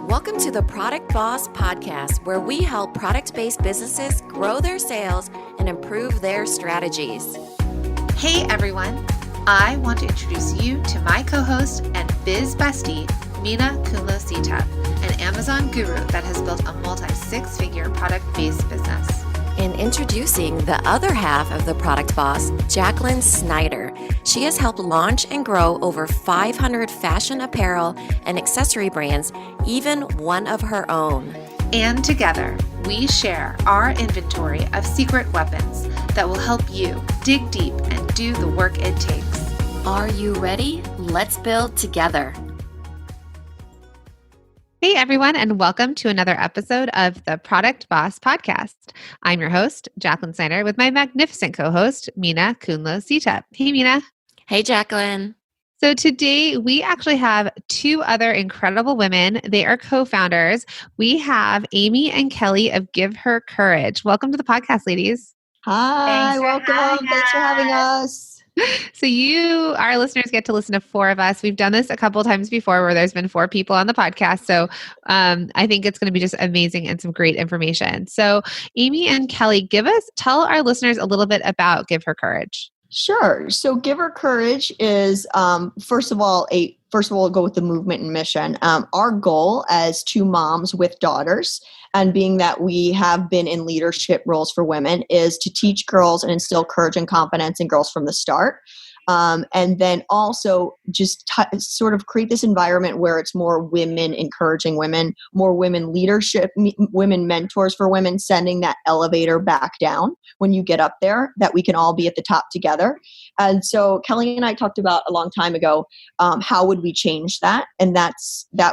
Welcome to the Product Boss Podcast, where we help product-based businesses grow their sales and improve their strategies. Hey everyone, I want to introduce you to my co-host and biz bestie, Mina Kunlo-Sita, an Amazon guru that has built a multi-six-figure product-based business. And introducing the other half of the Product Boss, Jacqueline Snyder. She has helped launch and grow over 500 fashion apparel and accessory brands, even one of her own. And together, we share our inventory of secret weapons that will help you dig deep and do the work it takes. Are you ready? Let's build together. Hey everyone, and welcome to another episode of the Product Boss Podcast. I'm your host, Jacqueline Snyder, with my magnificent co-host, Mina Kunlo-Sita. Hey Mina. Hey Jacqueline. So today we actually have two other incredible women. They are co-founders. We have Amy and Kelly of Give Her Courage. Welcome to the podcast, ladies. Hi, welcome. Thanks for having us. So you, our listeners, get to listen to four of us. We've done this a couple of times before where there's been four people on the podcast. So I think it's going to be just amazing and some great information. So Amy and Kelly, tell our listeners a little bit about Give Her Courage. Sure. So Give Her Courage is, first of all, we'll go with the movement and mission. Our goal as two moms with daughters, and being that we have been in leadership roles for women, is to teach girls and instill courage and confidence in girls from the start. And then also just sort of create this environment where it's more women encouraging women, more women leadership, women mentors for women, sending that elevator back down when you get up there, that we can all be at the top together. And so Kelly and I talked about a long time ago, how would we change that? And that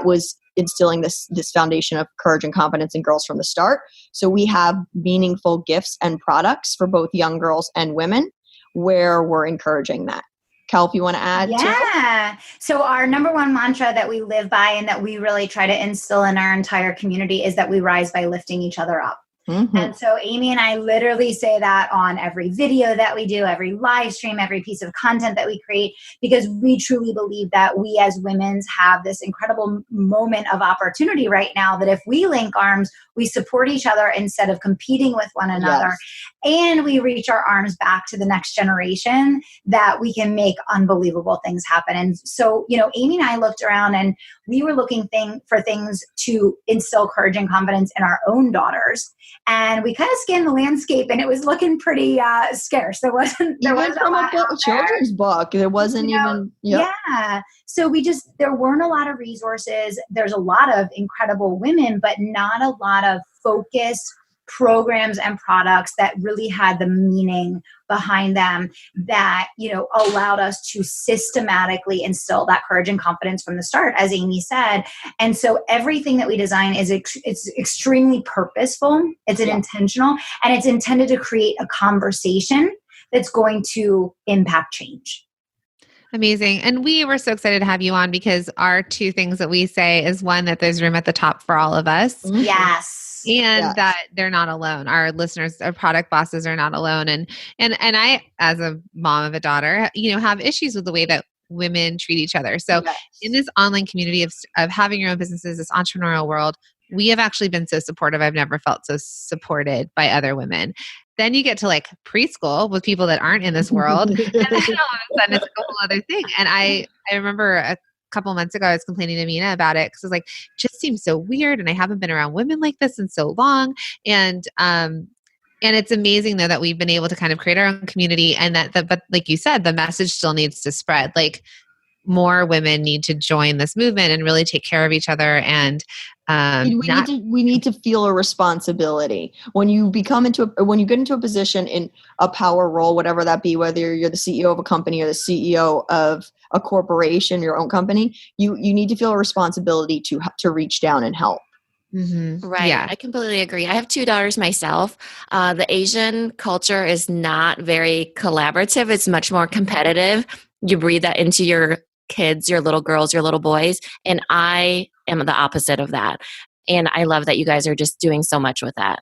was instilling this foundation of courage and confidence in girls from the start. So we have meaningful gifts and products for both young girls and women where we're encouraging that. Kel, if you want to add to it. So our number one mantra that we live by and that we really try to instill in our entire community is that we rise by lifting each other up. Mm-hmm. And so Amy and I literally say that on every video that we do, every live stream, every piece of content that we create, because we truly believe that we as women have this incredible moment of opportunity right now, that if we link arms, we support each other instead of competing with one another. Yes. And we reach our arms back to the next generation, that we can make unbelievable things happen. And so, Amy and I looked around and we were looking for things to instill courage and confidence in our own daughters. And we kind of scanned the landscape and it was looking pretty scarce. There wasn't from a children's book. There wasn't even. Yep. Yeah. So there weren't a lot of resources. There's a lot of incredible women, but not a lot of focused programs and products that really had the meaning behind them that, allowed us to systematically instill that courage and confidence from the start, as Amy said. And so everything that we design it's extremely purposeful. It's intentional, and it's intended to create a conversation that's going to impact change. Amazing. And we were so excited to have you on because our two things that we say is, one, that there's room at the top for all of us. Yes. And that they're not alone. Our listeners, our product bosses are not alone. And I, as a mom of a daughter, have issues with the way that women treat each other. So in this online community of having your own businesses, this entrepreneurial world, we have actually been so supportive. I've never felt so supported by other women. Then you get to preschool with people that aren't in this world. And then all of a sudden it's a whole other thing. And I remember a couple months ago, I was complaining to Mina about it because I was like, it just seems so weird. And I haven't been around women like this in so long. And it's amazing though that we've been able to kind of create our own community, and but like you said, the message still needs to spread. More women need to join this movement and really take care of each other. And we need to feel a responsibility when you get into a position in a power role, whatever that be, whether you're the CEO of a company or the CEO of a corporation, your own company, you need to feel a responsibility to reach down and help. Mm-hmm. Right. Yeah. I completely agree. I have two daughters myself. The Asian culture is not very collaborative. It's much more competitive. You breathe that into your kids, your little girls, your little boys. And I am the opposite of that. And I love that you guys are just doing so much with that.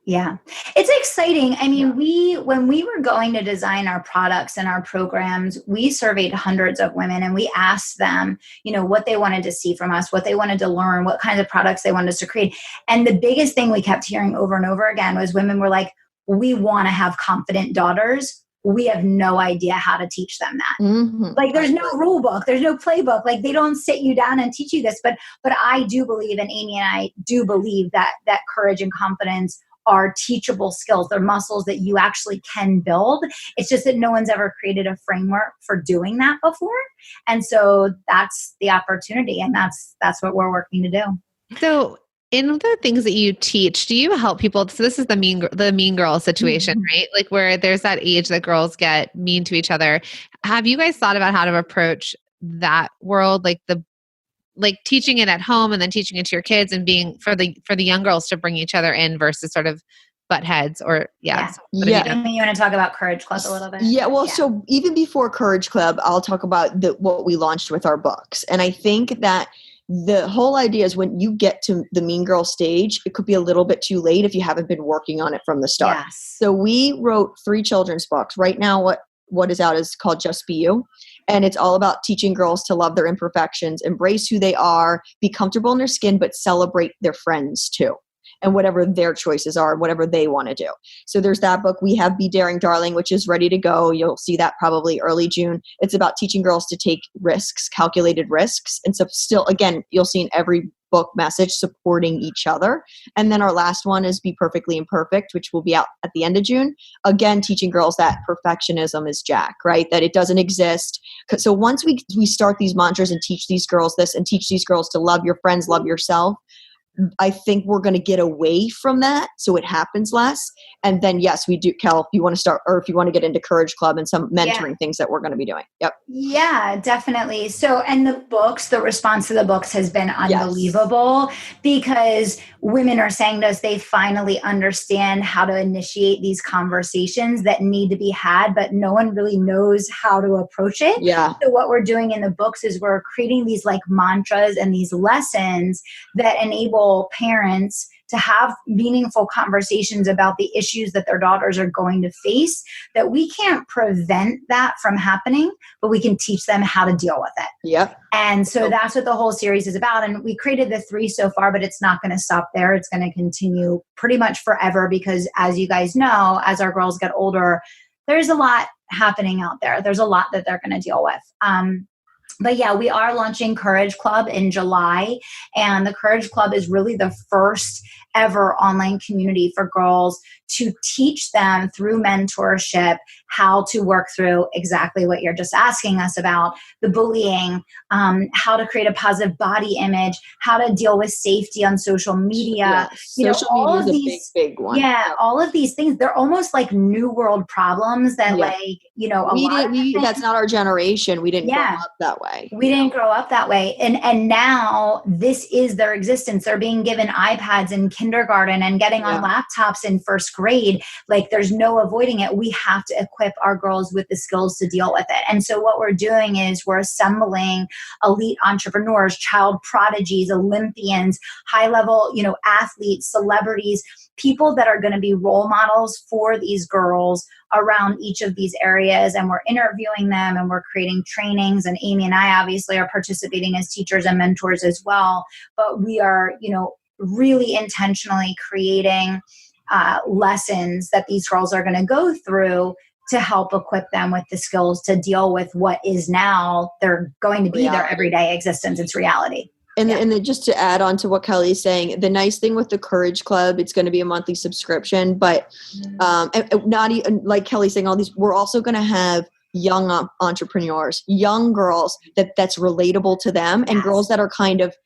Yeah. It's exciting. I mean, when we were going to design our products and our programs, we surveyed hundreds of women and we asked them, what they wanted to see from us, what they wanted to learn, what kinds of products they wanted us to create. And the biggest thing we kept hearing over and over again was women were like, we want to have confident daughters. We have no idea how to teach them that. Mm-hmm. Like there's no rule book, there's no playbook. Like they don't sit you down and teach you this. But I do believe, and Amy and I do believe that courage and confidence are teachable skills. They're muscles that you actually can build. It's just that no one's ever created a framework for doing that before. And so that's the opportunity. And that's what we're working to do. So in the things that you teach, do you help people? So this is the mean girl situation, right? Like where there's that age that girls get mean to each other. Have you guys thought about how to approach that world? Like teaching it at home and then teaching it to your kids and being for the young girls to bring each other in versus sort of butt heads or Amy, you want to talk about Courage Club a little bit? So even before Courage Club, I'll talk about what we launched with our books. And I think that the whole idea is when you get to the mean girl stage, it could be a little bit too late if you haven't been working on it from the start. Yes. So we wrote 3 children's books. Right now what is out is called Just Be You. And it's all about teaching girls to love their imperfections, embrace who they are, be comfortable in their skin, but celebrate their friends too. And whatever their choices are, whatever they want to do. So there's that book. We have Be Daring Darling, which is ready to go. You'll see that probably early June. It's about teaching girls to take risks, calculated risks. And so still, again, you'll see in every book message supporting each other. And then our last one is Be Perfectly Imperfect, which will be out at the end of June. Again, teaching girls that perfectionism is jack, right? That it doesn't exist. So once we start these mantras and teach these girls this and teach these girls to love your friends, love yourself, I think we're going to get away from that so it happens less. And then, yes, we do, Kel, if you want to start or if you want to get into Courage Club and some mentoring things that we're going to be doing. Yep. Yeah, definitely. So, and the response to the books has been unbelievable because women are saying to us they finally understand how to initiate these conversations that need to be had, but no one really knows how to approach it. Yeah. So what we're doing in the books is we're creating these like mantras and these lessons that enable parents to have meaningful conversations about the issues that their daughters are going to face, that we can't prevent that from happening, but we can teach them how to deal with it. Yep. And so that's what the whole series is about. And we created the 3 so far, but it's not going to stop there. It's going to continue pretty much forever because as you guys know, as our girls get older, there's a lot happening out there. There's a lot that they're going to deal with. But yeah, we are launching Courage Club in July. And the Courage Club is really the first ever online community for girls to teach them through mentorship how to work through exactly what you're just asking us about, the bullying, how to create a positive body image, how to deal with safety on social media. Social media is a big one. Yeah, all of these things, they're almost like new world problems that that's not our generation. We didn't grow up that way. We didn't grow up that way. And now this is their existence. They're being given iPads in kindergarten and getting on laptops in first grade. Like there's no avoiding it. We have to equip our girls with the skills to deal with it. And so what we're doing is we're assembling elite entrepreneurs, child prodigies, Olympians, high level, athletes, celebrities, people that are going to be role models for these girls around each of these areas. And we're interviewing them and we're creating trainings. And Amy and I obviously are participating as teachers and mentors as well. But we are, really intentionally creating lessons that these girls are going to go through to help equip them with the skills to deal with what is now they're going to be their everyday existence. It's reality. And then just to add on to what Kelly's saying, the nice thing with the Courage Club, it's going to be a monthly subscription, but not even like Kelly's saying, all these, we're also going to have young entrepreneurs, young girls that's relatable to them, and girls that are kind of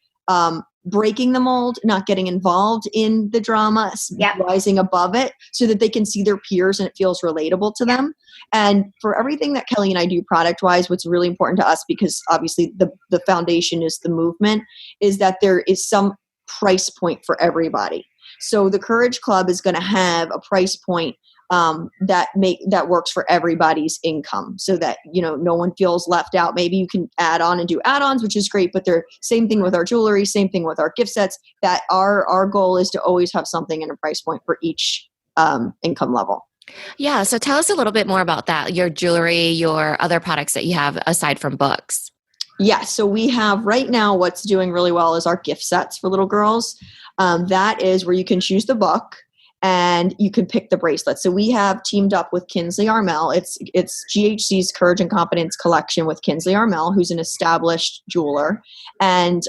breaking the mold, not getting involved in the drama, rising above it so that they can see their peers and it feels relatable to them. And for everything that Kelly and I do product wise, what's really important to us, because obviously the foundation is the movement, is that there is some price point for everybody. So the Courage Club is going to have a price point that works for everybody's income, so that no one feels left out. Maybe you can add on and do add-ons, which is great, but they're same thing with our jewelry, same thing with our gift sets. That our goal is to always have something in a price point for each income level. Yeah. So tell us a little bit more about that, your jewelry, your other products that you have aside from books. Yeah. So we have right now what's doing really well is our gift sets for little girls. That is where you can choose the book and you can pick the bracelet. So we have teamed up with Kinsley Armel. It's GHC's Courage and Confidence collection with Kinsley Armel, who's an established jeweler. And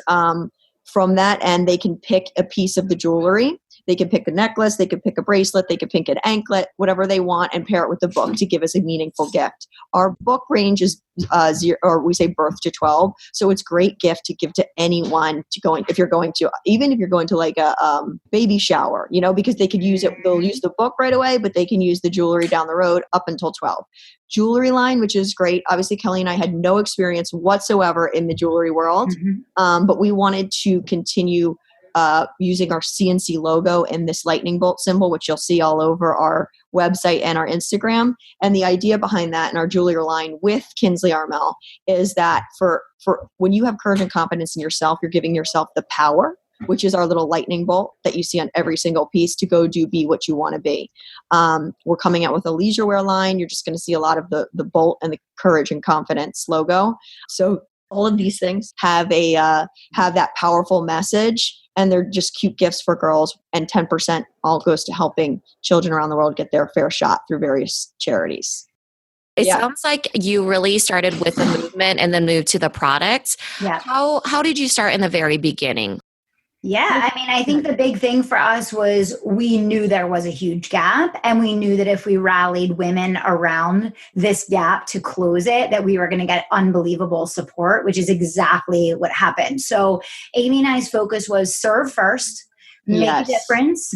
from that end, they can pick a piece of the jewelry. They can pick a necklace, they could pick a bracelet, they could pick an anklet, whatever they want, and pair it with the book to give us a meaningful gift. Our book range is we say birth to 12. So it's a great gift to give to anyone even if you're going to like a baby shower, because they could use it. They'll use the book right away, but they can use the jewelry down the road up until 12. Jewelry line, which is great. Obviously, Kelly and I had no experience whatsoever in the jewelry world, but we wanted to continue using our CNC logo and this lightning bolt symbol, which you'll see all over our website and our Instagram. And the idea behind that in our jewelry line with Kinsley Armel is that for when you have courage and confidence in yourself, you're giving yourself the power, which is our little lightning bolt that you see on every single piece to go be what you want to be. We're coming out with a leisure wear line. You're just going to see a lot of the bolt and the courage and confidence logo. So all of these things have that powerful message. And they're just cute gifts for girls. And 10% all goes to helping children around the world get their fair shot through various charities. It sounds like you really started with the movement and then moved to the product. Yeah. How did you start in the very beginning? Yeah, I mean, I think the big thing for us was we knew there was a huge gap, and we knew that if we rallied women around this gap to close it, that we were going to get unbelievable support, which is exactly what happened. So Amy and I's focus was serve first, make a difference,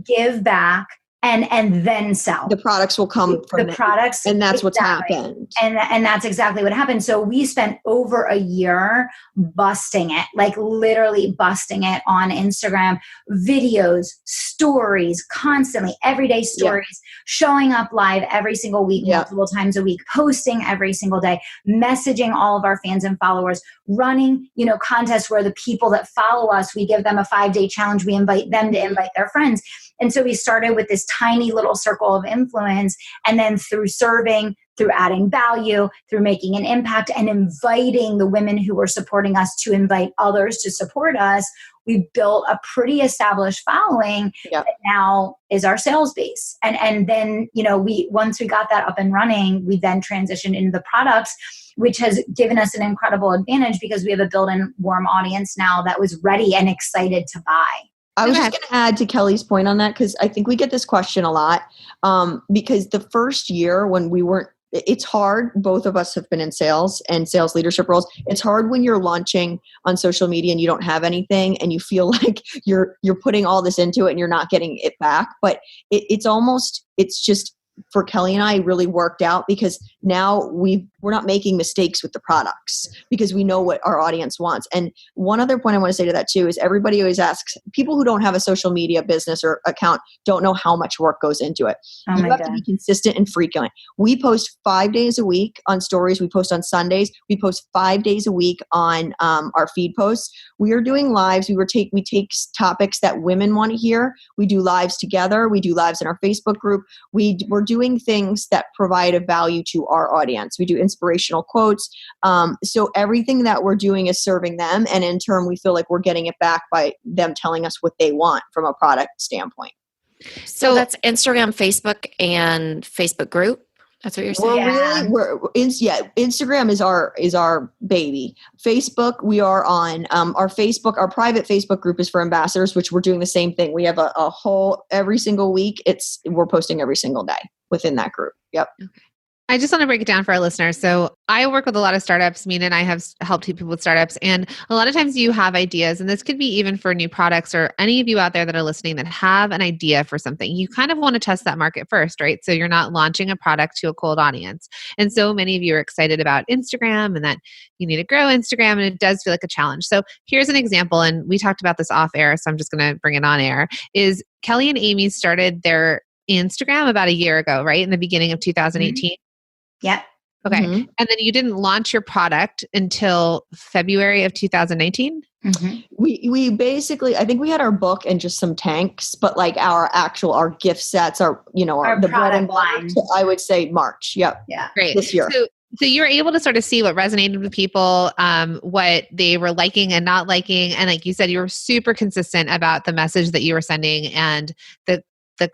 give back, and then sell. The products will come from the products, and that's what's happened. And that's exactly what happened. So we spent over a year busting it, like literally busting it on Instagram, videos, stories, constantly, everyday stories, showing up live every single week, multiple times a week, posting every single day, messaging all of our fans and followers, running, contests where the people that follow us, we give them a 5-day challenge. We invite them to invite their friends. And so we started with this tiny little circle of influence, and then through serving, through adding value, through making an impact, and inviting the women who were supporting us to invite others to support us, we built a pretty established following that now is our sales base. And then, once we got that up and running, we then transitioned into the products, which has given us an incredible advantage because we have a built-in warm audience now that was ready and excited to buy. I was just going to add to Kelly's point on that, because I think we get this question a lot, because the first year when we weren't, it's hard. Both of us have been in sales and sales leadership roles. It's hard when you're launching on social media and you don't have anything and you feel like you're putting all this into it and you're not getting it back. But it's just for Kelly and I really worked out, because now we're not making mistakes with the products because we know what our audience wants. And one other point I want to say to that too is everybody always asks, people who don't have a social media business or account don't know how much work goes into it. You have to be consistent and frequent. We post 5 days a week on stories. We post on Sundays. We post 5 days a week on our feed posts. We are doing lives. We take topics that women want to hear. We do lives together. We do lives in our Facebook group. We're doing things that provide a value to our audience. We do inspirational quotes. So everything that we're doing is serving them. And in turn, we feel like we're getting it back by them telling us what they want from a product standpoint. So that's Instagram, Facebook, and Facebook group. That's what you're saying. Instagram is our baby. Facebook, we are on our private Facebook group is for ambassadors, which we're doing the same thing. We have a whole every single week. We're posting every single day within that group. Yep. Okay. I just want to break it down for our listeners. So I work with a lot of startups. Mina and I have helped people with startups. And a lot of times you have ideas, and this could be even for new products or any of you out there that are listening that have an idea for something. You kind of want to test that market first, right? So you're not launching a product to a cold audience. And so many of you are excited about Instagram and that you need to grow Instagram, and it does feel like a challenge. So here's an example, and we talked about this off air, so I'm just going to bring it on air, is Kelly and Amy started their Instagram about a year ago, right? In the beginning of 2018. Yep. Okay. Mm-hmm. And then you didn't launch your product until February of 2019? Mm-hmm. We basically, I think we had our book and just some tanks, but like our gift sets, our the bread and butter, I would say March. Yep. Yeah. Great. This year. So you were able to sort of see what resonated with people, what they were liking and not liking. And like you said, you were super consistent about the message that you were sending and the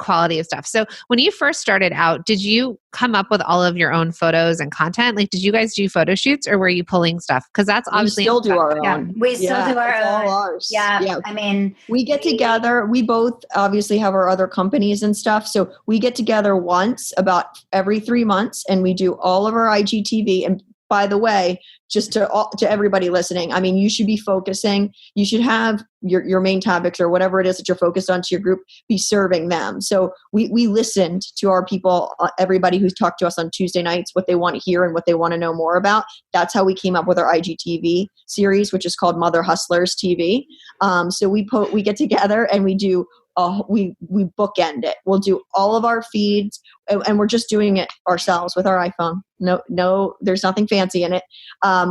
quality of stuff. So when you first started out, did you come up with all of your own photos and content? Like, did you guys do photo shoots or were you pulling stuff? Because that's obviously we still do our own. Yeah, we still do our own. All ours. Yeah. I mean, we get together. We both obviously have our other companies and stuff. So we get together once about every 3 months and we do all of our IGTV. And by the way, just to everybody listening, I mean, you should be focusing, you should have your main topics or whatever it is that you're focused on to your group, be serving them. So we listened to our people, everybody who's talked to us on Tuesday nights, what they want to hear and what they want to know more about. That's how we came up with our IGTV series, which is called Mother Hustlers TV. So we get together and we do we bookend it. We'll do all of our feeds and we're just doing it ourselves with our iPhone. No, there's nothing fancy in it.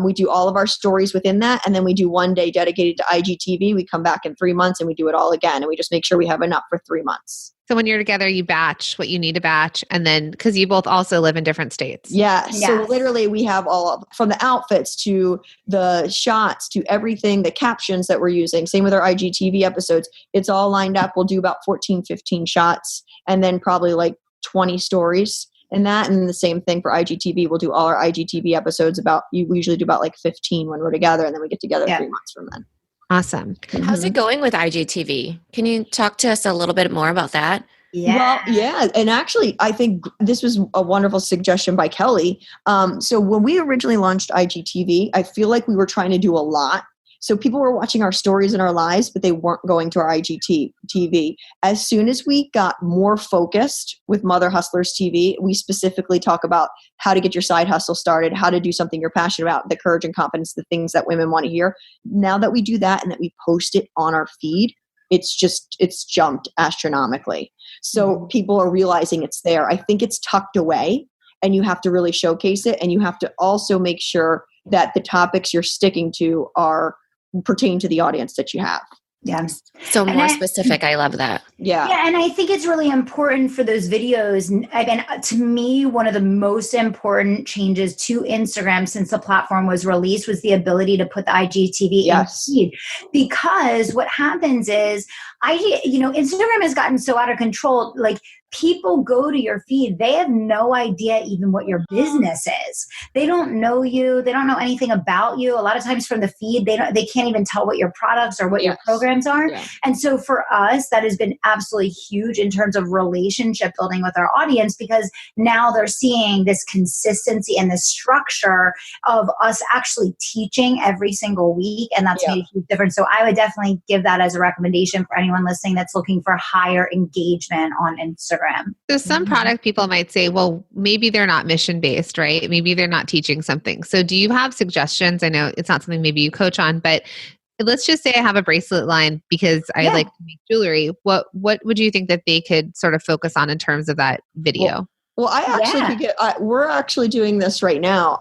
We do all of our stories within that. And then we do one day dedicated to IGTV. We come back in 3 months and we do it all again. And we just make sure we have enough for 3 months. So when you're together, you batch what you need to batch. And then, because you both also live in different states. Yeah. So literally we have from the outfits to the shots to everything, the captions that we're using. Same with our IGTV episodes. It's all lined up. We'll do about 14, 15 shots and then probably like 20 stories in that. And the same thing for IGTV. We'll do all our IGTV episodes we usually do about like 15 when we're together and then we get together 3 months from then. Awesome. How's it going with IGTV? Can you talk to us a little bit more about that? Yeah. Well, yeah. And actually, I think this was a wonderful suggestion by Kelly. So when we originally launched IGTV, I feel like we were trying to do a lot. So people were watching our stories and our lives, but they weren't going to our IGTV. As soon as we got more focused with Mother Hustlers TV, we specifically talk about how to get your side hustle started, how to do something you're passionate about, the courage and confidence, the things that women want to hear. Now that we do that and that we post it on our feed, it's jumped astronomically. So people are realizing it's there. I think it's tucked away and you have to really showcase it. And you have to also make sure that the topics you're sticking to pertain to the audience that you have. Yes. So more specific. I love that. Yeah. Yeah. And I think it's really important for those videos. I mean, to me, one of the most important changes to Instagram since the platform was released was the ability to put the IGTV in feed. Because what happens is Instagram has gotten so out of control. Like, people go to your feed, they have no idea even what your business is. They don't know you. They don't know anything about you. A lot of times from the feed, they can't even tell what your products or what your programs are. Yeah. And so for us, that has been absolutely huge in terms of relationship building with our audience, because now they're seeing this consistency and this structure of us actually teaching every single week. And that's made a huge difference. So I would definitely give that as a recommendation for anyone listening that's looking for higher engagement on Instagram. So some product people might say, well, maybe they're not mission-based, right? Maybe they're not teaching something. So do you have suggestions? I know it's not something maybe you coach on, but let's just say I have a bracelet line because I like to make jewelry. What would you think that they could sort of focus on in terms of that video? Well, I actually we're actually doing this right now.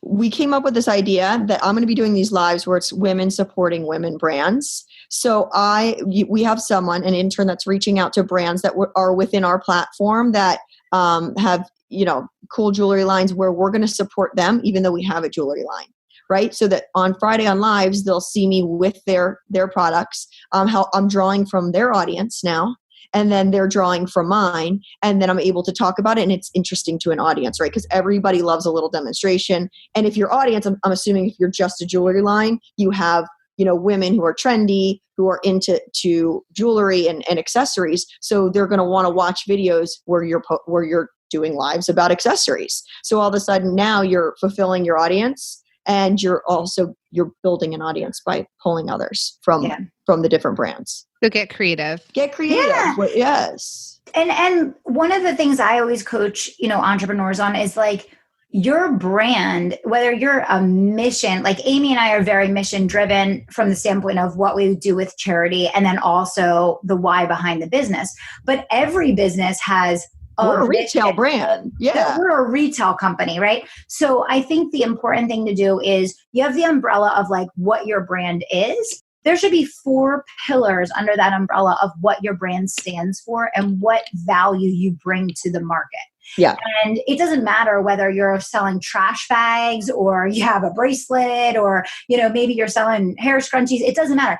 We came up with this idea that I'm going to be doing these lives where it's women supporting women brands. So we have an intern that's reaching out to brands that are within our platform that have, cool jewelry lines where we're going to support them, even though we have a jewelry line, right? So that on Friday on Lives, they'll see me with their products, how I'm drawing from their audience now. And then they're drawing from mine. And then I'm able to talk about it. And it's interesting to an audience, right? Because everybody loves a little demonstration. And if your audience, I'm assuming if you're just a jewelry line, you have, women who are trendy, who are into jewelry and accessories. So they're going to want to watch videos where you're doing lives about accessories. So all of a sudden now you're fulfilling your audience. And you're building an audience by pulling others from the different brands. So get creative. Yeah. Yes. And one of the things I always coach, entrepreneurs on is like your brand, whether you're a mission, like Amy and I are very mission driven from the standpoint of what we do with charity and then also the why behind the business. But every business has we're a retail brand. Yeah. We're a retail company, right? So I think the important thing to do is you have the umbrella of like what your brand is. There should be 4 pillars under that umbrella of what your brand stands for and what value you bring to the market. Yeah. And it doesn't matter whether you're selling trash bags or you have a bracelet or, maybe you're selling hair scrunchies. It doesn't matter.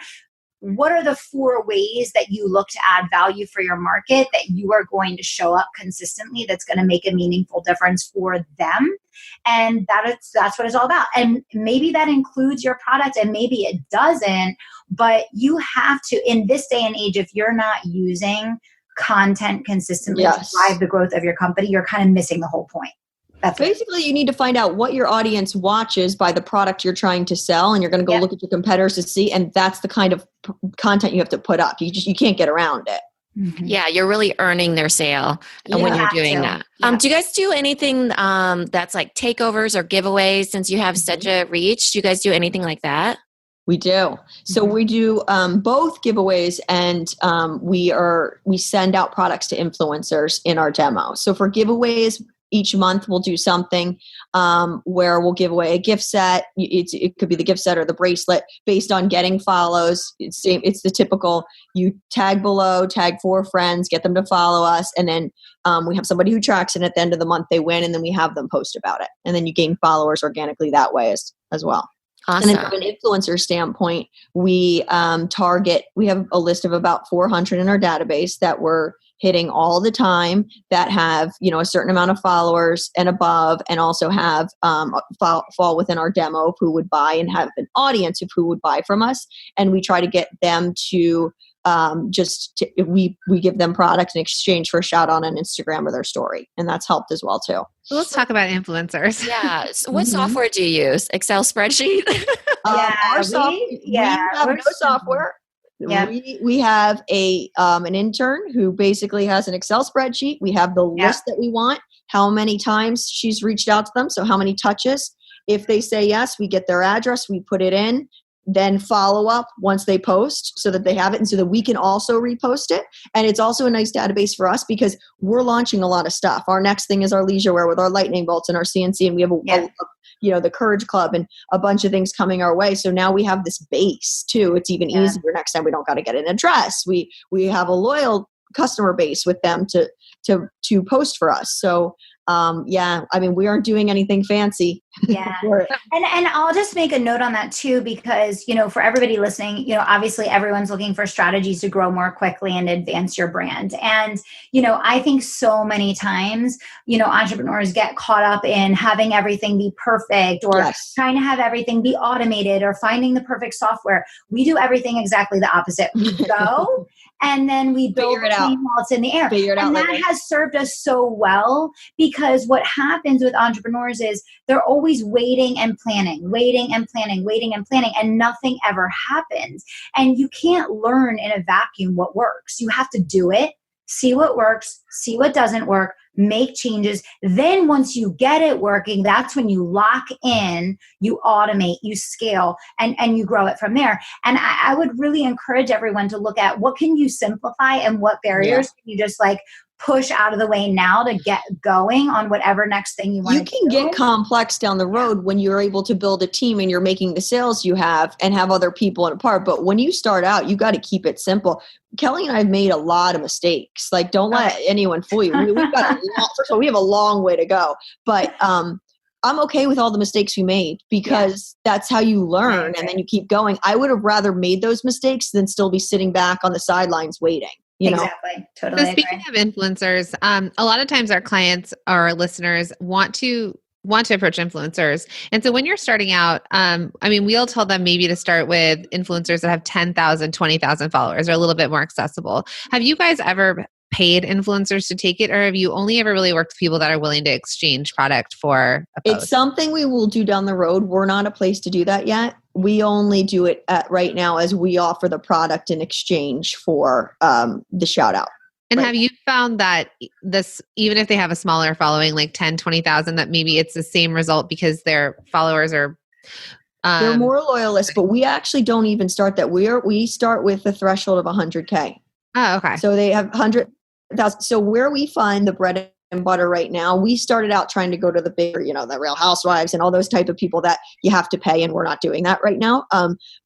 What are the 4 ways that you look to add value for your market that you are going to show up consistently that's going to make a meaningful difference for them? And that's what it's all about. And maybe that includes your product and maybe it doesn't, but you have to, in this day and age, if you're not using content consistently to drive the growth of your company, you're kind of missing the whole point. That's basically you need to find out what your audience watches by the product you're trying to sell, and you're going to go look at your competitors to see, and that's the kind of content you have to put up. You can't get around it. Mm-hmm. Yeah, you're really earning their sale when you're doing that. Yeah. Do you guys do anything that's like takeovers or giveaways since you have such a reach? Do you guys do anything like that? We do. So we do both giveaways, and we send out products to influencers in our demo. So for giveaways, each month we'll do something where we'll give away a gift set. It could be the gift set or the bracelet based on getting follows. It's the typical, you tag below, tag 4 friends, get them to follow us. And then we have somebody who tracks it. At the end of the month, they win. And then we have them post about it. And then you gain followers organically that way as well. Awesome. And then from an influencer standpoint, we have a list of about 400 in our database that we're hitting all the time that have, a certain amount of followers and above, and also have fall within our demo of who would buy and have an audience of who would buy from us. And we try to get them to we give them product in exchange for a shout out on Instagram or their story. And that's helped as well too. So let's talk about influencers. Yeah. So what software do you use? Excel spreadsheet? We have no software. Yeah. We have an intern who basically has an Excel spreadsheet. We have the list that we want, how many times she's reached out to them. So how many touches. If they say yes, we get their address, we put it in, then follow up once they post so that they have it and so that we can also repost it. And it's also a nice database for us because we're launching a lot of stuff. Our next thing is our leisure wear with our lightning bolts and our CNC, and we have the Courage Club and a bunch of things coming our way. So now we have this base too. It's even easier next time. We don't got to get an address. We have a loyal customer base with them to post for us. So we aren't doing anything fancy. Yeah. And I'll just make a note on that too, because, for everybody listening, obviously everyone's looking for strategies to grow more quickly and advance your brand. And, I think so many times, entrepreneurs get caught up in having everything be perfect or trying to have everything be automated or finding the perfect software. We do everything exactly the opposite. We go and then we build it out while it's in the air. And that has served us so well, because what happens with entrepreneurs is they're always waiting and planning, and nothing ever happens. And you can't learn in a vacuum what works. You have to do it, see what works, see what doesn't work, make changes. Then once you get it working, that's when you lock in, you automate, you scale, and you grow it from there. And I would really encourage everyone to look at what can you simplify and what barriers can you just push out of the way now to get going on whatever next thing you want to do. You can get complex down the road when you're able to build a team and you're making the sales you have and have other people in a part. But when you start out, you got to keep it simple. Kelly and I have made a lot of mistakes. Don't let anyone fool you. First of all, we have a long way to go, but I'm okay with all the mistakes we made because that's how you learn and then you keep going. I would have rather made those mistakes than still be sitting back on the sidelines waiting. Exactly. Totally. So speaking of influencers, a lot of times our clients or our listeners want to approach influencers. And so when you're starting out, we'll tell them maybe to start with influencers that have 10,000, 20,000 followers or a little bit more accessible. Have you guys ever paid influencers to take it, or have you only ever really worked with people that are willing to exchange product for a post? It's something we will do down the road. We're not a place to do that yet. We only do it right now as we offer the product in exchange for the shout out. And have you found that this, even if they have a smaller following, like 10, 20,000, that maybe it's the same result because their followers are they're more loyalists, but we actually don't even start that. We start with the threshold of 100K. Oh, okay. So they have 100. So where we find the bread and butter right now, we started out trying to go to the bigger, the Real Housewives and all those type of people that you have to pay, and we're not doing that right now.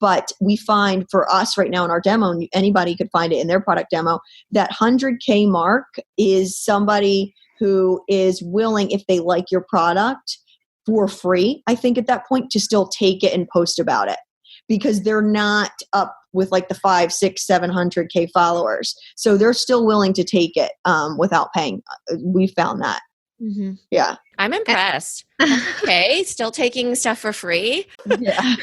But we find for us right now in our demo, and anybody could find it in their product demo, that 100K mark is somebody who is willing, if they like your product, for free, I think at that point, to still take it and post about it, because they're not up with like the 500, 600, 700K followers. So they're still willing to take it without paying. We found that. Mm-hmm. Yeah. I'm impressed. Okay. Still taking stuff for free. Yeah.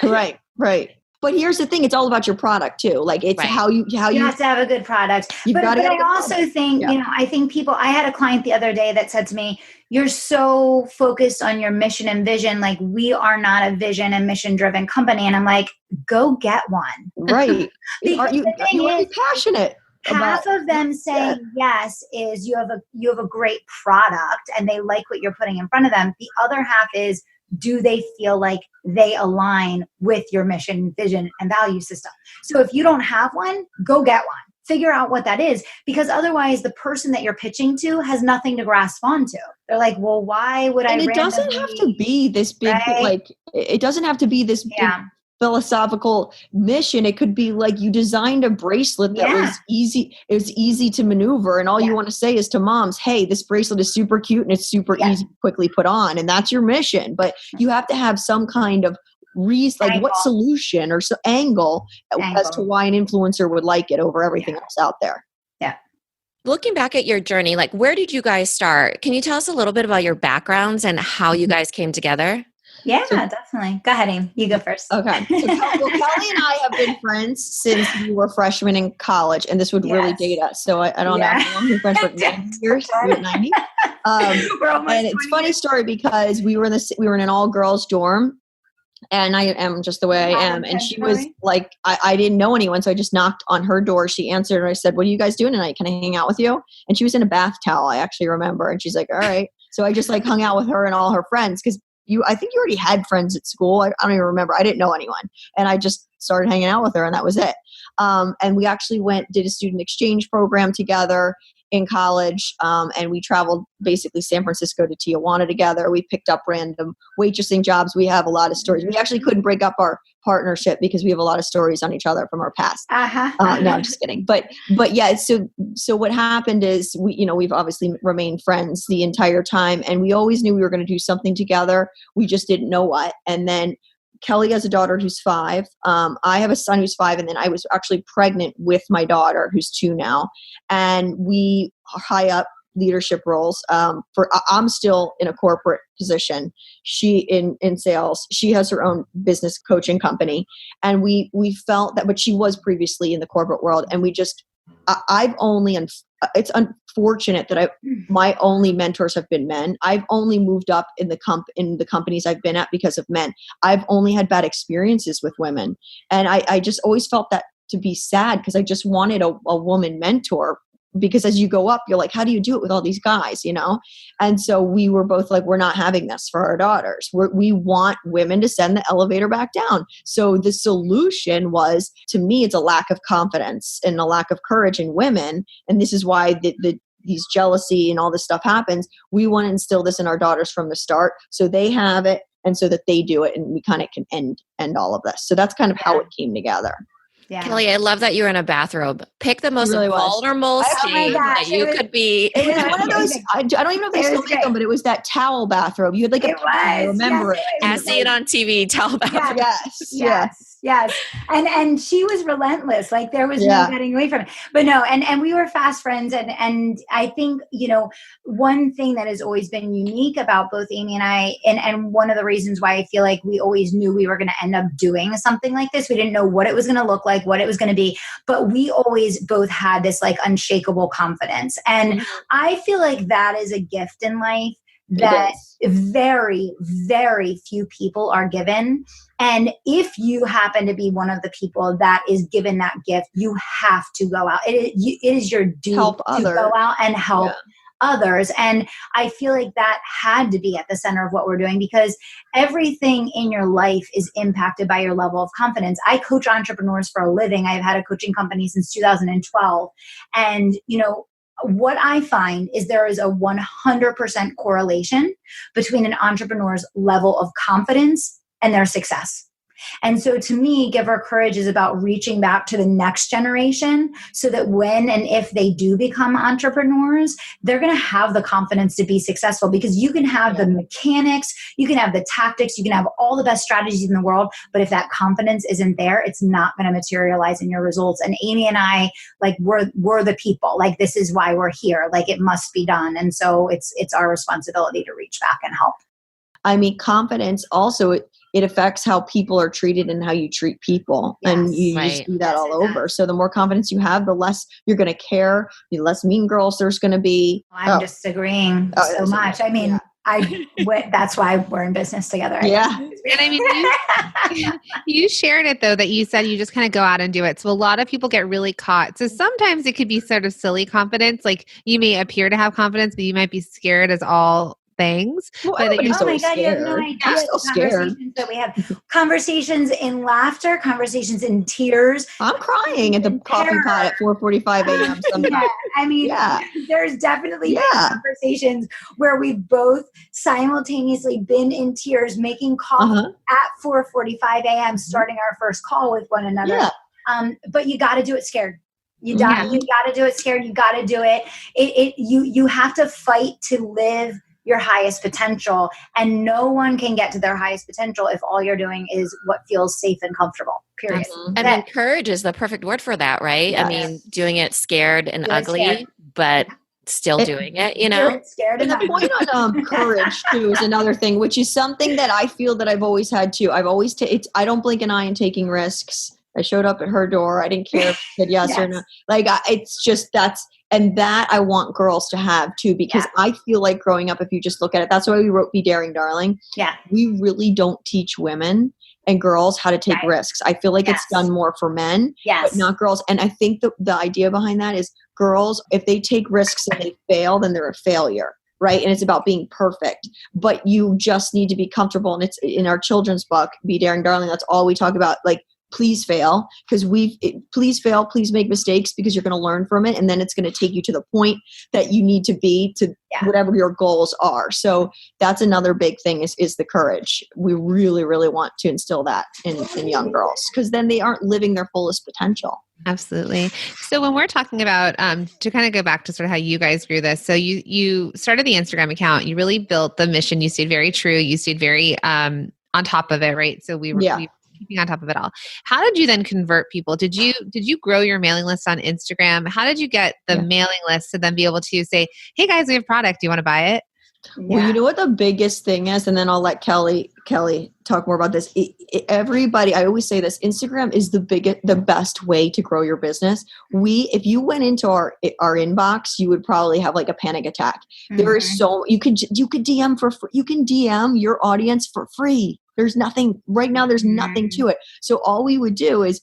Right. But here's the thing. It's all about your product too. Like it's how you have to have a good product. But I also think, I think I had a client the other day that said to me, you're so focused on your mission and vision. Like, we are not a vision and mission driven company. And I'm like, go get one. Right. Because you is passionate. Half of them saying yes is you have a great product and they like what you're putting in front of them. The other half is, do they feel like they align with your mission, vision, and value system? So if you don't have one, go get one. Figure out what that is, because otherwise the person that you're pitching to has nothing to grasp onto. They're like, well, why would I? And it doesn't have to be this big, it doesn't have to be this big philosophical mission. It could be like you designed a bracelet that was easy. It was easy to maneuver. And all you want to say is to moms, hey, this bracelet is super cute and it's super easy to quickly put on. And that's your mission. But you have to have some kind of reason, like what solution or angle as to why an influencer would like it over everything else out there. Yeah. Looking back at your journey, like, where did you guys start? Can you tell us a little bit about your backgrounds and how you guys came together? Yeah, definitely. Go ahead, Amy. You go first. Okay. So, Kelly and I have been friends since we were freshmen in college, and this would really date us. So I don't know how long we've been friends for 90 years. We're at 90. And it's a funny story because we were in an all-girls dorm, and I am just the way I am. And she was like, I didn't know anyone, so I just knocked on her door. She answered, and I said, "What are you guys doing tonight? Can I hang out with you?" And she was in a bath towel, I actually remember. And she's like, "All right." So I just like hung out with her and all her friends because I think you already had friends at school. I don't even remember. I didn't know anyone. And I just started hanging out with her, and that was it. And we actually did a student exchange program together in college. And we traveled basically San Francisco to Tijuana together. We picked up random waitressing jobs. We have a lot of stories. We actually couldn't break up our partnership because we have a lot of stories on each other from our past. No, I'm just kidding. But yeah, so what happened is we've obviously remained friends the entire time, and we always knew we were going to do something together. We just didn't know what. And then Kelly has a daughter who's 5. I have a son who's 5, and then I was actually pregnant with my daughter who's 2 now. And we are high up leadership roles. I'm still in a corporate position. She in sales. She has her own business coaching company, and we felt that, but she was previously in the corporate world, and we just it's unfortunate that my only mentors have been men. I've only moved up in the companies I've been at because of men. I've only had bad experiences with women. And I just always felt that to be sad, because I just wanted a woman mentor, because as you go up, you're like, how do you do it with all these guys, And so we were both like, we're not having this for our daughters. We want women to send the elevator back down. So the solution was, to me, it's a lack of confidence and a lack of courage in women. And this is why these jealousy and all this stuff happens. We want to instill this in our daughters from the start, so they have it and so that they do it, and we kind of can end all of this. So that's kind of how it came together. Yeah. Kelly, I love that you're in a bathrobe. Pick the most vulnerable state that you could be. It was one of those, I don't even know if they still make them, but it was that towel bathrobe. You had like I remember it. I see it on TV, towel bathrobe. Yes. And she was relentless. Like, there was no getting away from it. But no, and we were fast friends. And I think, one thing that has always been unique about both Amy and I, and one of the reasons why I feel like we always knew we were going to end up doing something like this. We didn't know what it was going to look like, what it was going to be, but we always both had this like unshakable confidence. And I feel like that is a gift in life that very, very few people are given. And if you happen to be one of the people that is given that gift, you have to go out. It is your duty to go out and help others. And I feel like that had to be at the center of what we're doing, because everything in your life is impacted by your level of confidence. I coach entrepreneurs for a living. I've had a coaching company since 2012. And, what I find is there is a 100% correlation between an entrepreneur's level of confidence and their success. And so to me, Give Her Courage is about reaching back to the next generation so that when and if they do become entrepreneurs, they're going to have the confidence to be successful, because you can have the mechanics, you can have the tactics, you can have all the best strategies in the world, but if that confidence isn't there, it's not going to materialize in your results. And Amy and I, like, we're the people, like, this is why we're here. Like, it must be done. And so it's our responsibility to reach back and help. I mean, confidence also, it affects how people are treated and how you treat people. Yes, and you just see that all over. So the more confidence you have, the less you're going to care, the less mean girls there's going to be. I'm just agreeing so much. I mean, that's why we're in business together. Yeah. And I mean, you shared it though, that you said you just kind of go out and do it. So a lot of people get really caught. So sometimes it could be sort of silly confidence. Like, you may appear to have confidence, but you might be scared as all things. Well, oh my God, you have no idea. I'm still scared. That we have conversations in laughter, conversations in tears. I'm crying at the coffee pot at 4:45 a.m. sometimes. Yeah, I mean, there's definitely been conversations where we've both simultaneously been in tears, making coffee at 4:45 a.m., starting our first call with one another. Yeah. But you got to do it scared. You got to do it scared. You got to do it. You have to fight to live your highest potential, and no one can get to their highest potential if all you're doing is what feels safe and comfortable, period. I mean, courage is the perfect word for that, right? Yes. I mean, doing it scared and ugly, but still doing it, you know? Scared and the point on courage too is another thing, which is something that I feel that I've always had too. I don't blink an eye in taking risks. I showed up at her door. I didn't care if she said yes or no. Like, it's just, and that I want girls to have too, because I feel like growing up, if you just look at it, that's why we wrote Be Daring, Darling. Yeah. We really don't teach women and girls how to take risks. I feel like it's done more for men, but not girls. And I think the idea behind that is girls, if they take risks and they fail, then they're a failure. Right. And it's about being perfect, but you just need to be comfortable. And it's in our children's book, Be Daring, Darling. That's all we talk about. Like, please fail, because please fail, please make mistakes, because you're going to learn from it. And then it's going to take you to the point that you need to be to whatever your goals are. So that's another big thing is the courage. We really, really want to instill that in young girls, because then they aren't living their fullest potential. Absolutely. So when we're talking about, to kind of go back to sort of how you guys grew this, so you started the Instagram account, you really built the mission, you stayed very true, you stayed very on top of it, right? So we were keeping on top of it all. How did you then convert people? Did you grow your mailing list on Instagram? How did you get the mailing list to then be able to say, hey guys, we have product, do you want to buy it? Well, you know what the biggest thing is, and then I'll let Kelly talk more about this. Everybody, I always say this, Instagram is the best way to grow your business. If you went into our inbox, you would probably have like a panic attack. Mm-hmm. There is you could DM for free. You can DM your audience for free. There's nothing right now. There's nothing to it. So all we would do is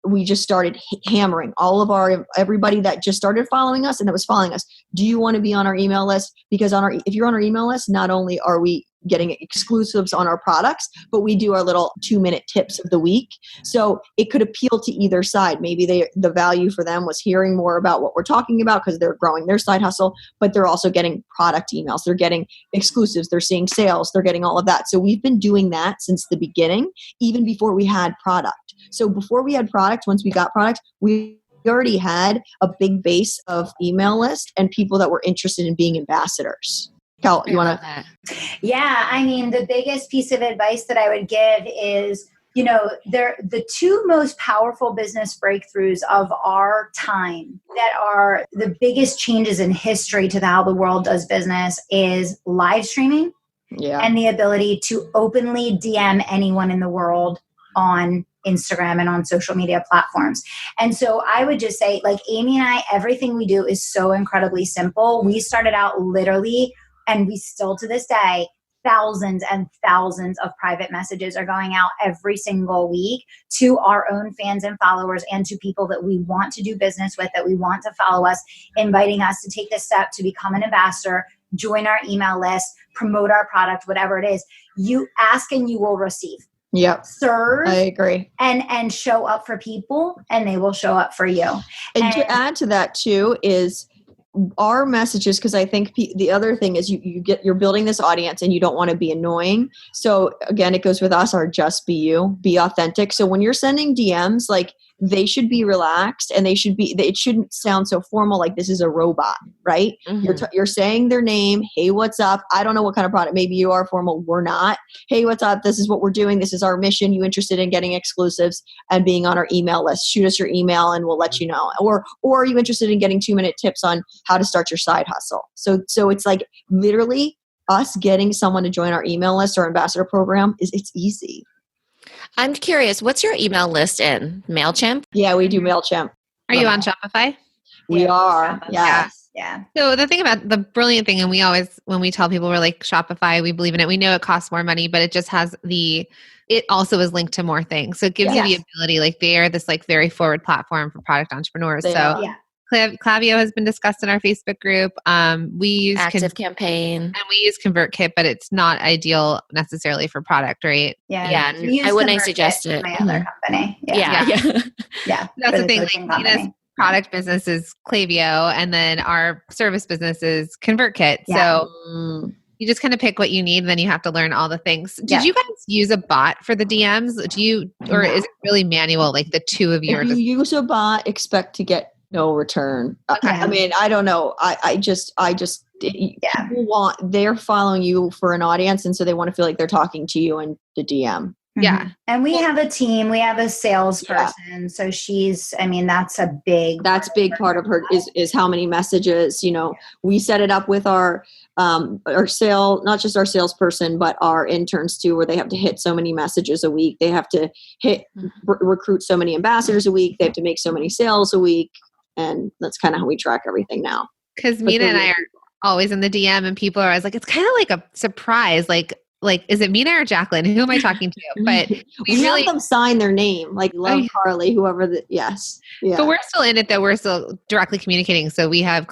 we just started hammering all of everybody that just started following us and that was following us. Do you want to be on our email list? Because if you're on our email list, not only are we getting exclusives on our products, but we do our little 2-minute tips of the week. So it could appeal to either side. Maybe the value for them was hearing more about what we're talking about because they're growing their side hustle, but they're also getting product emails. They're getting exclusives. They're seeing sales. They're getting all of that. So we've been doing that since the beginning, even before we had product. So before we had product, once we got product, we already had a big base of email list and people that were interested in being ambassadors. Cal, you want to? Yeah, I mean, the biggest piece of advice that I would give is, the two most powerful business breakthroughs of our time that are the biggest changes in history to how the world does business is live streaming and the ability to openly DM anyone in the world on Instagram and on social media platforms. And so I would just say, like, Amy and I, everything we do is so incredibly simple. We started out literally, and we still to this day, thousands and thousands of private messages are going out every single week to our own fans and followers and to people that we want to do business with, that we want to follow us, inviting us to take the step to become an ambassador, join our email list, promote our product, whatever it is. You ask and you will receive. Yep. Serve. I agree. And show up for people, and they will show up for you. And to add to that too is our messages, because I think the other thing is you're building this audience and you don't want to be annoying. So again, it goes with us, our just be you, be authentic. So when you're sending DMs, like, they should be relaxed, and it shouldn't sound so formal, like this is a robot, right? Mm-hmm. You're saying their name. Hey, what's up? I don't know what kind of product. Maybe you are formal. We're not. Hey, what's up? This is what we're doing. This is our mission. You interested in getting exclusives and being on our email list? Shoot us your email and we'll let you know. Or are you interested in getting 2-minute tips on how to start your side hustle? So it's like literally us getting someone to join our email list or ambassador program it's easy. I'm curious, what's your email list in? MailChimp? Yeah, we do MailChimp. Are you on Shopify? We are. Yes. Yeah. So the thing about the brilliant thing, and we always, when we tell people we're like Shopify, we believe in it. We know it costs more money, but it just has it also is linked to more things. So it gives you the ability, like they are this like very forward platform for product entrepreneurs. Klaviyo has been discussed in our Facebook group. We use Active Campaign, and we use ConvertKit, but it's not ideal necessarily for product, right? Yeah. I wouldn't suggest it. My other company. Yeah. That's the thing. Like Nina's product business is Klaviyo, and then our service business is ConvertKit. Yeah. So you just kind of pick what you need, and then you have to learn all the things. Did you guys use a bot for the DMs? Or is it really manual? Like the two of you? If you use a bot, expect to get no return. Okay. I mean, I don't know. People they're following you for an audience, and so they want to feel like they're talking to you in the DM. Yeah. And we have a team, we have a salesperson. Yeah. So that's a big part of her is how many messages, we set it up with our not just our salesperson, but our interns too, where they have to hit so many messages a week. They have to recruit so many ambassadors a week. They have to make so many sales a week. And that's kind of how we track everything now. Because Mina and I are always in the DM, and people are always like, it's kind of like a surprise. Like, is it Mina or Jacqueline? Who am I talking to? But we really have them sign their name, like Love Carly, whoever. Yes, yeah. But we're still in it, though. We're still directly communicating. So we have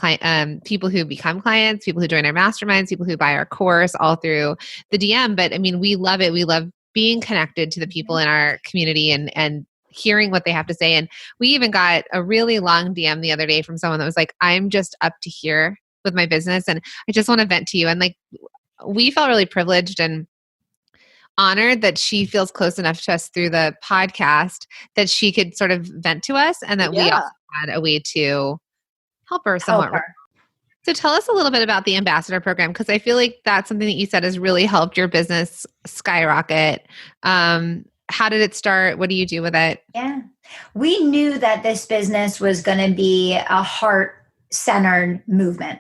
people who become clients, people who join our masterminds, people who buy our course, all through the DM. But I mean, we love it. We love being connected to the people in our community and hearing what they have to say. And we even got a really long DM the other day from someone that was like, I'm just up to here with my business, and I just want to vent to you. And like, we felt really privileged and honored that she feels close enough to us through the podcast that she could sort of vent to us, and that we also had a way to help her somewhat. So tell us a little bit about the ambassador program, because I feel like that's something that you said has really helped your business skyrocket. How did it start? What do you do with it? Yeah. We knew that this business was going to be a heart-centered movement.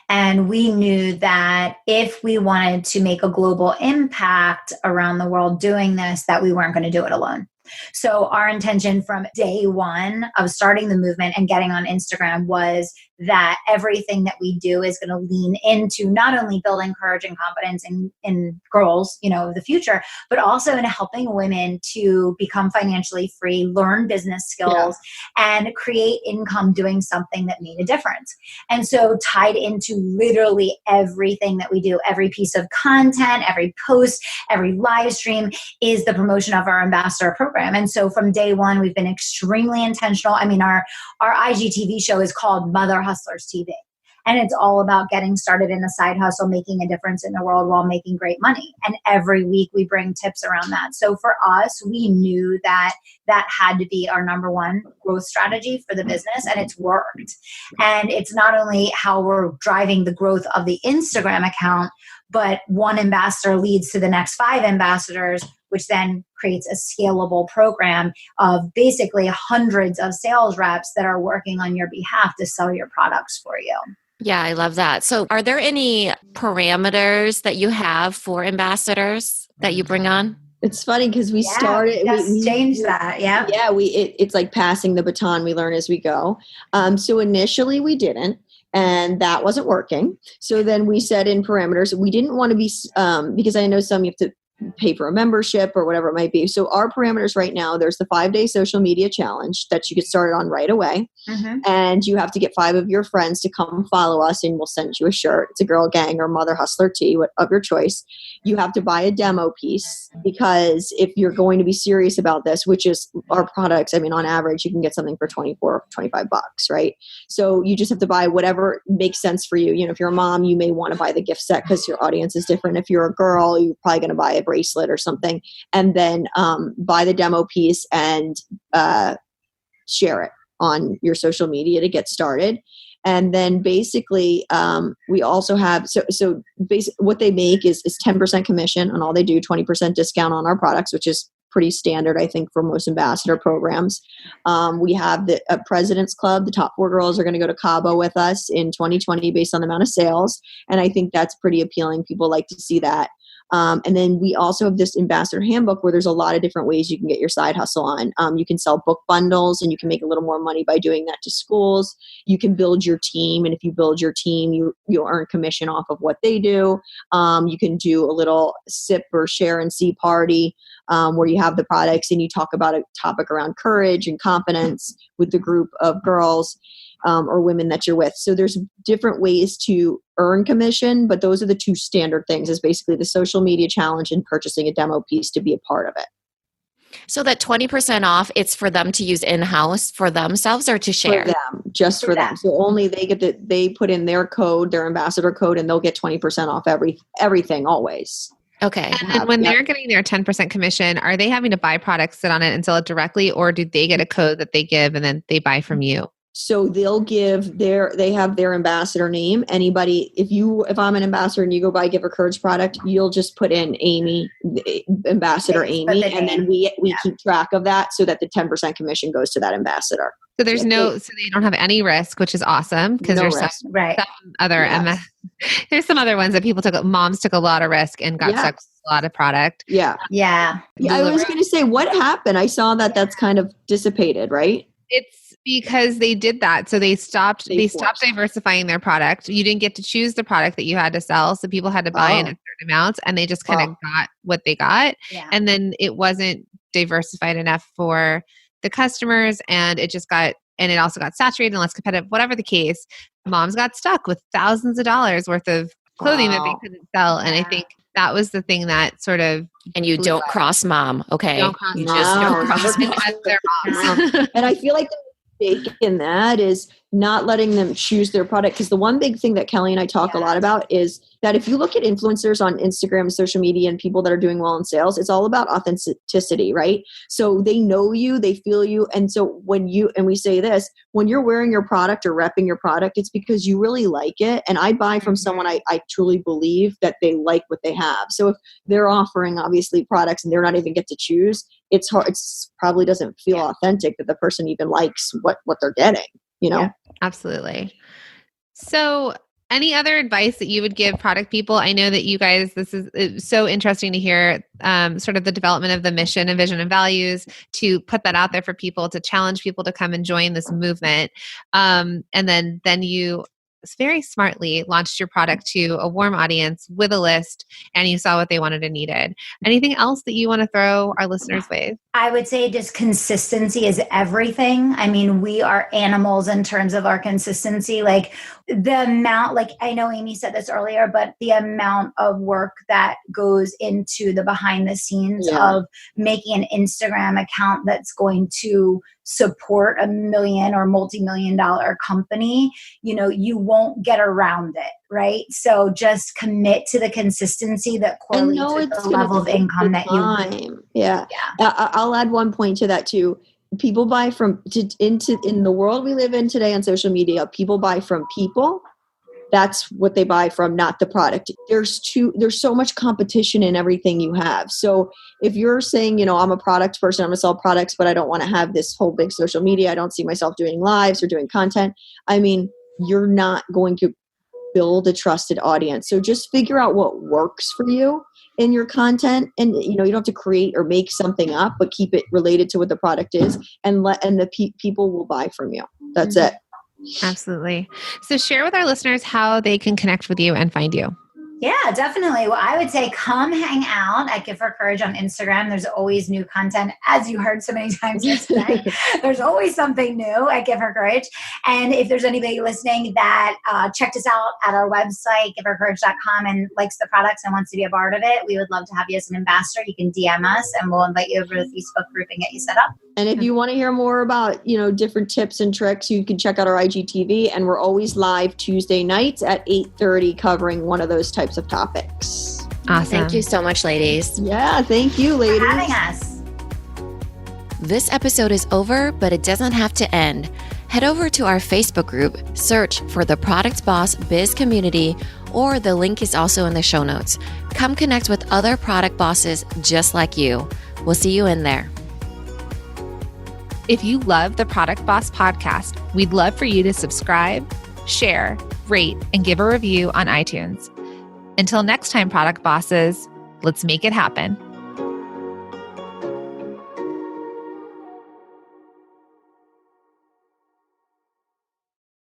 And we knew that if we wanted to make a global impact around the world doing this, that we weren't going to do it alone. So our intention from day one of starting the movement and getting on Instagram was that everything that we do is going to lean into not only building courage and confidence in girls, of the future, but also in helping women to become financially free, learn business skills, and create income doing something that made a difference. And so tied into literally everything that we do, every piece of content, every post, every live stream is the promotion of our ambassador program. And so from day one, we've been extremely intentional. I mean, our IGTV show is called Mother Hustlers TV. And it's all about getting started in a side hustle, making a difference in the world while making great money. And every week we bring tips around that. So for us, we knew that had to be our number one growth strategy for the business, and it's worked. And it's not only how we're driving the growth of the Instagram account, but one ambassador leads to the next 5 ambassadors, which then creates a scalable program of basically hundreds of sales reps that are working on your behalf to sell your products for you. Yeah, I love that. So are there any parameters that you have for ambassadors that you bring on? It's funny because we started. We changed that. Yeah. Yeah. It's like passing the baton. We learn as we go. So initially we didn't, and that wasn't working. So then we set in parameters. We didn't want to be, because I know some you have to pay for a membership or whatever it might be. So our parameters right now, there's the 5-day social media challenge that you get started on right away. And you have to get 5 of your friends to come follow us, and we'll send you a shirt. It's a Girl Gang or Mother Hustler tee of your choice. You have to buy a demo piece, because if you're going to be serious about this, which is our products, I mean, on average, you can get something for $24, $25, right? So you just have to buy whatever makes sense for you. You know, if you're a mom, you may want to buy the gift set because your audience is different. If you're a girl, you're probably going to buy a bracelet or something, and then buy the demo piece and share it on your social media to get started. And then basically, we also have, so basically what they make is 10% commission on all they do, 20% discount on our products, which is pretty standard, I think, for most ambassador programs. We have the President's Club. The top 4 girls are going to go to Cabo with us in 2020 based on the amount of sales. And I think that's pretty appealing. People like to see that. And then we also have this ambassador handbook where there's a lot of different ways you can get your side hustle on. You can sell book bundles, and you can make a little more money by doing that to schools. You can build your team, and if you build your team, you'll earn commission off of what they do. You can do a little sip or share and see party where you have the products and you talk about a topic around courage and confidence with the group of girls or women that you're with. So there's different ways to earn commission, but those are the 2 standard things, is basically the social media challenge and purchasing a demo piece to be a part of it. So that 20% off, it's for them to use in-house for themselves or to share? For them, just for them. So only they put in their code, their ambassador code, and they'll get 20% off everything always. Okay. And then when they're getting their 10% commission, are they having to buy products, sit on it and sell it directly, or do they get a code that they give and then they buy from you? So they'll give they have their ambassador name. Anybody, if I'm an ambassador and you go buy Give Her Courage product, you'll just put in Amy, ambassador Amy, and then we keep track of that so that the 10% commission goes to that ambassador. So there's so they don't have any risk, which is awesome, because there's some other there's some other ones that moms took a lot of risk and got stuck with a lot of product. Yeah. I was going to say, what happened? I saw that's kind of dissipated, right? It's because they did that. So they stopped diversifying their product. You didn't get to choose the product that you had to sell. So people had to buy in a certain amount, and they just kind of got what they got. Yeah. And then it wasn't diversified enough for the customers, and it also got saturated and less competitive. Whatever the case, moms got stuck with thousands of dollars worth of clothing that they couldn't sell. And I think that was the thing that sort of. And you don't cross mom, okay? Don't cross you mom. Just don't cross mom. Their moms. And I feel like the mistake in that is not letting them choose their product. Because the one big thing that Kelly and I talk a lot about is that if you look at influencers on Instagram, social media, and people that are doing well in sales, it's all about authenticity, right? So they know you, they feel you. And so we say this, when you're wearing your product or repping your product, it's because you really like it. And I buy from someone I truly believe that they like what they have. So if they're offering obviously products and they're not even get to choose, it's hard. It's probably doesn't feel authentic that the person even likes what they're getting, you know? Yeah, absolutely. So any other advice that you would give product people? I know that you guys, it's so interesting to hear sort of the development of the mission and vision and values, to put that out there for people, to challenge people to come and join this movement. And then you very smartly launched your product to a warm audience with a list, and you saw what they wanted and needed. Anything else that you want to throw our listeners' way? I would say just consistency is everything. I mean, we are animals in terms of our consistency. Like the amount, like I know Amy said this earlier, but the amount of work that goes into the behind the scenes of making an Instagram account that's going to support a million or multi-million-dollar company, you won't get around it, right? So just commit to the consinsity that correlates with the level of income that you. Yeah. I'll add one point to that too. People buy in the world we live in today on social media, people buy from people. That's what they buy from, not the product. There's so much competition in everything you have. So if you're saying, I'm a product person, I'm going to sell products, but I don't want to have this whole big social media, I don't see myself doing lives or doing content. I mean, you're not going to build a trusted audience. So just figure out what works for you in your content. And, you don't have to create or make something up, but keep it related to what the product is, and the people will buy from you. That's it. Absolutely. So share with our listeners how they can connect with you and find you. Yeah, definitely. Well, I would say come hang out at Give Her Courage on Instagram. There's always new content, as you heard so many times yesterday. There's always something new at Give Her Courage. And if there's anybody listening that checked us out at our website, givehercourage.com, and likes the products and wants to be a part of it, we would love to have you as an ambassador. You can DM us and we'll invite you over to the Facebook group and get you set up. And if you want to hear more about, different tips and tricks, you can check out our IGTV, and we're always live Tuesday nights at 8:30 covering one of those types of topics. Awesome. Thank you so much, ladies. Yeah, thank you, ladies. For having us. This episode is over, but it doesn't have to end. Head over to our Facebook group, search for the Product Boss Biz Community, or the link is also in the show notes. Come connect with other product bosses just like you. We'll see you in there. If you love the Product Boss podcast, we'd love for you to subscribe, share, rate, and give a review on iTunes. Until next time, Product Bosses, let's make it happen.